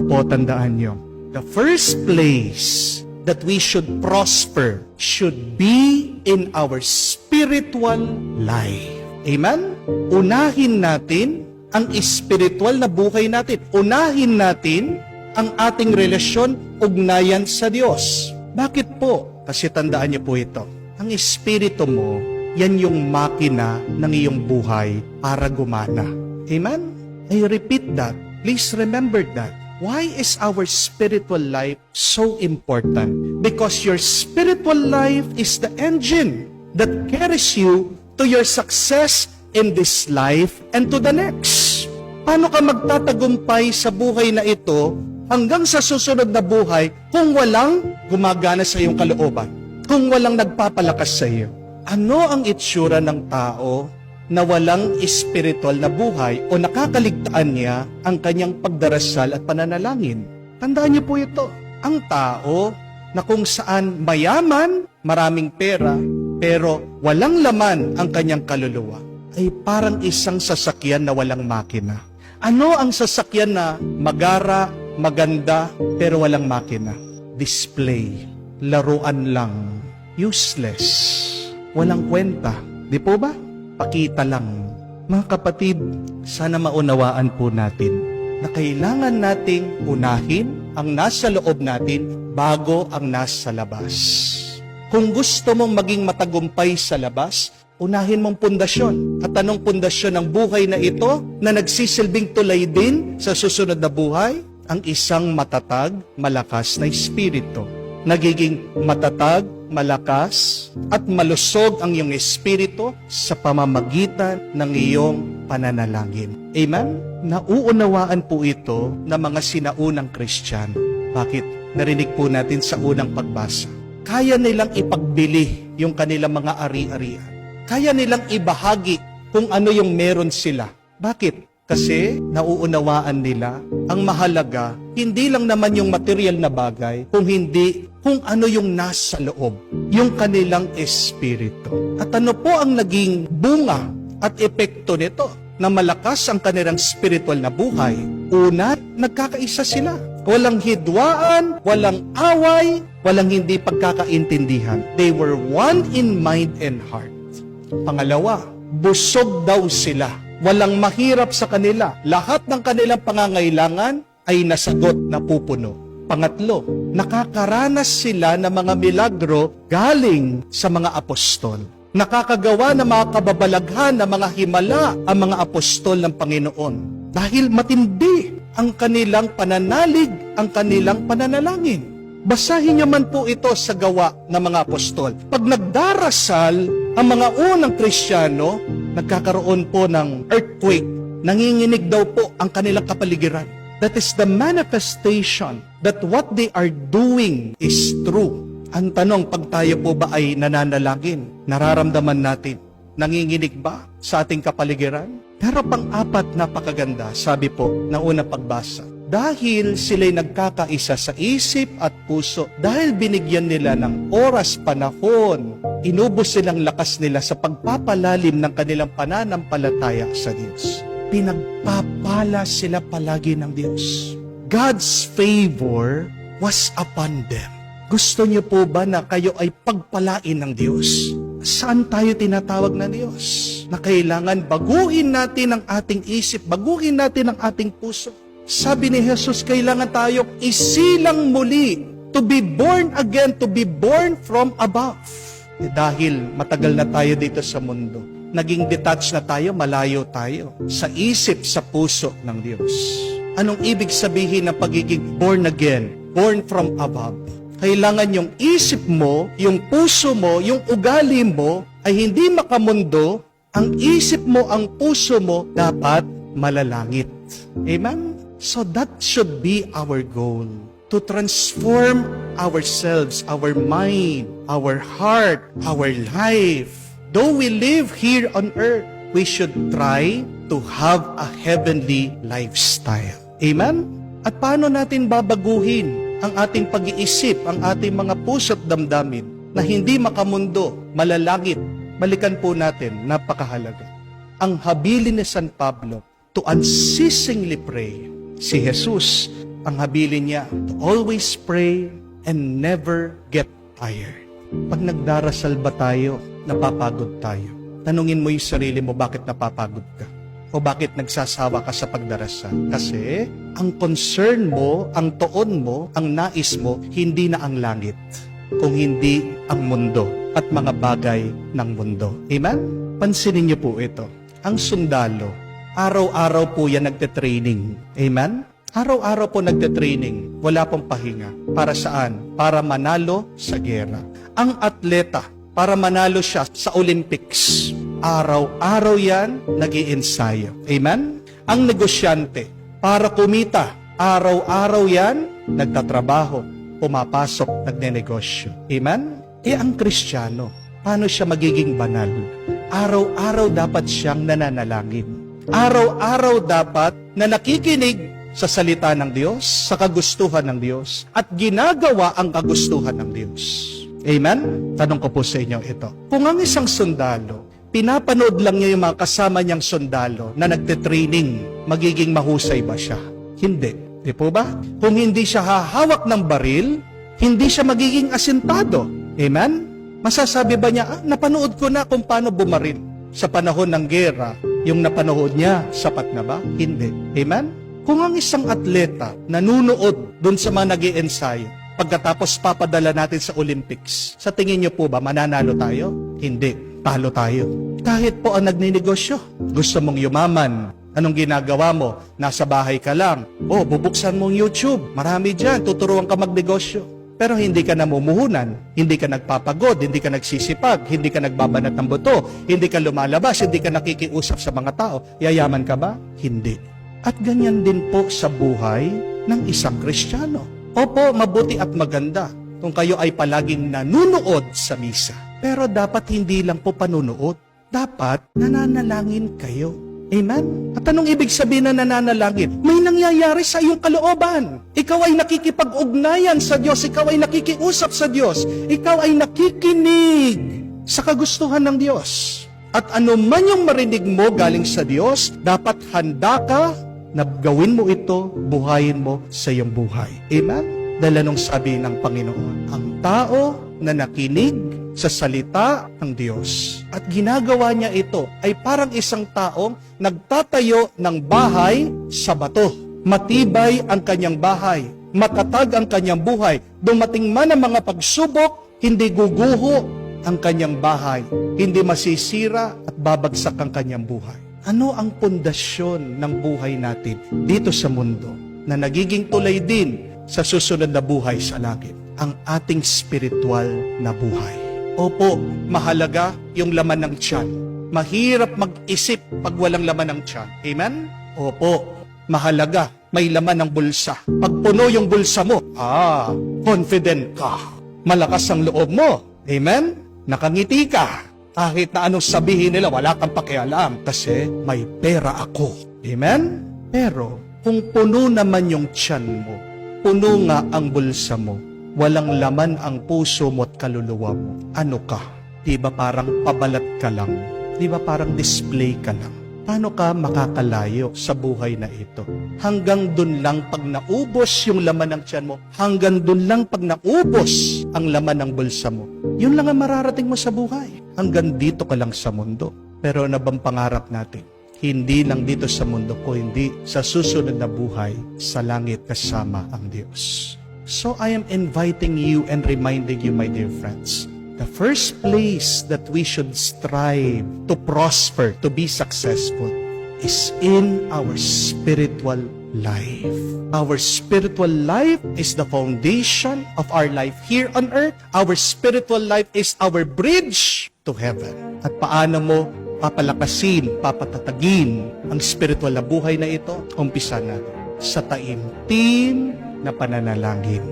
po, tandaan nyo. The first place that we should prosper should be in our spiritual life. Amen? Unahin natin ang spiritual na buhay natin. Unahin natin ang ating relasyon, ugnayan sa Diyos. Bakit po? Kasi tandaan niyo po ito. Ang espiritu mo, yan yung makina ng iyong buhay para gumana. Amen? I repeat that. Please remember that. Why is our spiritual life so important? Because your spiritual life is the engine that carries you to your success in this life and to the next. Paano ka magtatagumpay sa buhay na ito hanggang sa susunod na buhay kung walang gumagana sa iyong kalooban? Kung walang nagpapalakas sa iyo? Ano ang itsura ng tao na walang spiritual na buhay o nakakaligtaan niya ang kanyang pagdarasal at pananalangin? Tandaan niyo po ito. Ang tao na kung saan mayaman, maraming pera, pero walang laman ang kanyang kaluluwa, ay parang isang sasakyan na walang makina. Ano ang sasakyan na magara, maganda, pero walang makina? Display, laruan lang, useless, walang kwenta. Di po ba? Pakita lang. Mga kapatid, sana maunawaan po natin na kailangan nating unahin ang nasa loob natin bago ang nasa labas. Kung gusto mong maging matagumpay sa labas, unahin mong pundasyon. At anong pundasyon ng buhay na ito na nagsisilbing tulay din sa susunod na buhay? Ang isang matatag, malakas na espiritu. Nagiging matatag, malakas, at malusog ang iyong espiritu sa pamamagitan ng iyong pananalangin. Amen? Nauunawaan po ito ng mga sinaunang Kristiyano. Bakit? Narinig po natin sa unang pagbasa. Kaya nilang ipagbili yung kanilang mga ari-arian. Kaya nilang ibahagi kung ano yung meron sila. Bakit? Kasi nauunawaan nila ang mahalaga, hindi lang naman yung material na bagay, kung ano yung nasa loob, yung kanilang espiritu. At ano po ang naging bunga at epekto nito na malakas ang kanilang spiritual na buhay? Una, nagkakaisa sila. Walang hidwaan, walang away, walang hindi pagkakaintindihan. They were one in mind and heart. Pangalawa, busog daw sila. Walang mahirap sa kanila. Lahat ng kanilang pangangailangan ay nasagot na pupuno. Pangatlo, nakakaranas sila ng mga milagro galing sa mga apostol. Nakakagawa ng mga kababalaghan ng mga himala ang mga apostol ng Panginoon. Dahil matindi ang kanilang pananalig, ang kanilang pananalangin. Basahin niyo man po ito sa gawa ng mga apostol. Pag nagdarasal ang mga unang Kristiyano, nagkakaroon po ng earthquake. Nanginginig daw po ang kanilang kapaligiran. That is the manifestation that what they are doing is true. Ang tanong, pag tayo po ba ay nananalangin, nararamdaman natin, nanginginig ba sa ating kapaligiran? Pero pang-apat, napakaganda, sabi po ng unang pagbasa. Dahil sila'y nagkakaisa sa isip at puso, dahil binigyan nila ng oras, panahon, inubos silang lakas nila sa pagpapalalim ng kanilang pananampalataya sa Diyos. Pinagpapala sila palagi ng Diyos. God's favor was upon them. Gusto niyo po ba na kayo ay pagpalain ng Diyos? Saan tayo tinatawag ng Diyos? Na kailangan baguhin natin ang ating isip, baguhin natin ang ating puso. Sabi ni Jesus, kailangan tayo isilang muli, to be born again, to be born from above. Dahil matagal na tayo dito sa mundo, naging detached na tayo, malayo tayo sa isip, sa puso ng Diyos. Anong ibig sabihin ng pagiging born again, born from above? Kailangan yung isip mo, yung puso mo, yung ugali mo ay hindi makamundo. Ang isip mo, ang puso mo dapat malalangit. Amen? So that should be our goal, to transform ourselves, our mind, our heart, our life. Though we live here on earth, we should try to have a heavenly lifestyle. Amen? At paano natin babaguhin ang ating pag-iisip, ang ating mga puso't damdamin na hindi makamundo, malalangit? Balikan po natin, napakahalaga. Ang habilin ni San Pablo to unceasingly pray. Si Jesus ang habilin niya, to always pray and never get tired. Pag nagdarasal ba tayo, napapagod tayo? Tanungin mo yung sarili mo, bakit napapagod ka? O bakit nagsasawa ka sa pagdarasal? Kasi ang concern mo, ang tuon mo, ang nais mo, hindi na ang langit, kung hindi ang mundo at mga bagay ng mundo. Amen? Pansinin niyo po ito. Ang sundalo, araw-araw po yan nagte-training. Amen? Araw-araw po nagte-training. Wala pong pahinga. Para saan? Para manalo sa gera. Ang atleta, para manalo siya sa Olympics. Araw-araw yan, nag-iensayo. Amen? Ang negosyante, para kumita, araw-araw yan, nagtatrabaho, pumapasok, nagnenegosyo. Amen? Ang Kristiyano, paano siya magiging banal? Araw-araw dapat siyang nananalangin. Araw-araw dapat na nakikinig sa salita ng Diyos, sa kagustuhan ng Diyos, at ginagawa ang kagustuhan ng Diyos. Amen? Tanong ko po sa inyo ito. Kung ang isang sundalo, pinapanood lang niya yung mga kasama niyang sundalo na nagte-training, magiging mahusay ba siya? Hindi. Di po ba? Kung hindi siya hahawak ng baril, hindi siya magiging asintado. Amen? Masasabi ba niya, napanood ko na kung paano bumaril. Sa panahon ng gera, yung napanood niya, sapat na ba? Hindi. Amen? Kung ang isang atleta nanunood dun sa mga nag-i-ensayo, pagkatapos papadala natin sa Olympics, sa tingin niyo po ba mananalo tayo? Hindi. Talo tayo. Kahit po ang nagninegosyo, gusto mong yumaman, anong ginagawa mo? Nasa bahay ka lang. Bubuksan mong YouTube. Marami dyan, tuturuan ka magnegosyo. Pero hindi ka namumuhunan, hindi ka nagpapagod, hindi ka nagsisipag, hindi ka nagbabanat ng buto, hindi ka lumalabas, hindi ka nakikiusap sa mga tao. Yayaman ka ba? Hindi. At ganyan din po sa buhay ng isang Kristiyano. Opo, mabuti at maganda kung kayo ay palaging nanunood sa misa. Pero dapat hindi lang po panunood. Dapat nananalangin kayo. Amen? At anong ibig sabihin na nananalangin? May nangyayari sa iyong kalooban. Ikaw ay nakikipag-ugnayan sa Diyos. Ikaw ay nakikiusap sa Diyos. Ikaw ay nakikinig sa kagustuhan ng Diyos. At ano man yung marinig mo galing sa Diyos, dapat handa ka na gawin mo ito, buhayin mo sa iyong buhay. Amen? Dahil anong sabi ng Panginoon? Ang tao na nakinig sa salita ng Diyos at ginagawa niya ito ay parang isang taong nagtatayo ng bahay sa bato. Matibay ang kanyang bahay, matatag ang kanyang buhay. Dumating man ang mga pagsubok, hindi guguho ang kanyang bahay, hindi masisira at babagsak ang kanyang buhay. Ano ang pundasyon ng buhay natin dito sa mundo na nagiging tulay din sa susunod na buhay sa langit? Ang ating spiritual na buhay. Opo, mahalaga yung laman ng tiyan. Mahirap mag-isip pag walang laman ng tiyan. Amen? Opo, mahalaga may laman ng bulsa. Pag puno yung bulsa mo, confident ka. Malakas ang loob mo. Amen? Nakangiti ka. Kahit na anong sabihin nila, wala kang pakialam kasi may pera ako. Amen? Pero kung puno naman yung tiyan mo, puno nga ang bulsa mo, walang laman ang puso mo at kaluluwa mo, ano ka? Di ba parang pabalat ka lang? Di ba parang display ka lang? Paano ka makakalayo sa buhay na ito? Hanggang dun lang pag naubos yung laman ng tiyan mo, hanggang dun lang pag naubos ang laman ng bulsa mo, yun lang ang mararating mo sa buhay. Hanggang dito ka lang sa mundo. Pero ano bang pangarap natin? Hindi lang dito sa mundo ko, hindi sa susunod na buhay sa langit kasama ang Diyos. So I am inviting you and reminding you, my dear friends, the first place that we should strive to prosper, to be successful, is in our spiritual life. Our spiritual life is the foundation of our life here on earth. Our spiritual life is our bridge to heaven. At paano mo papalakasin, papatatagin ang spiritual na buhay na ito? Umpisa natin sa taimtim na pananalangin.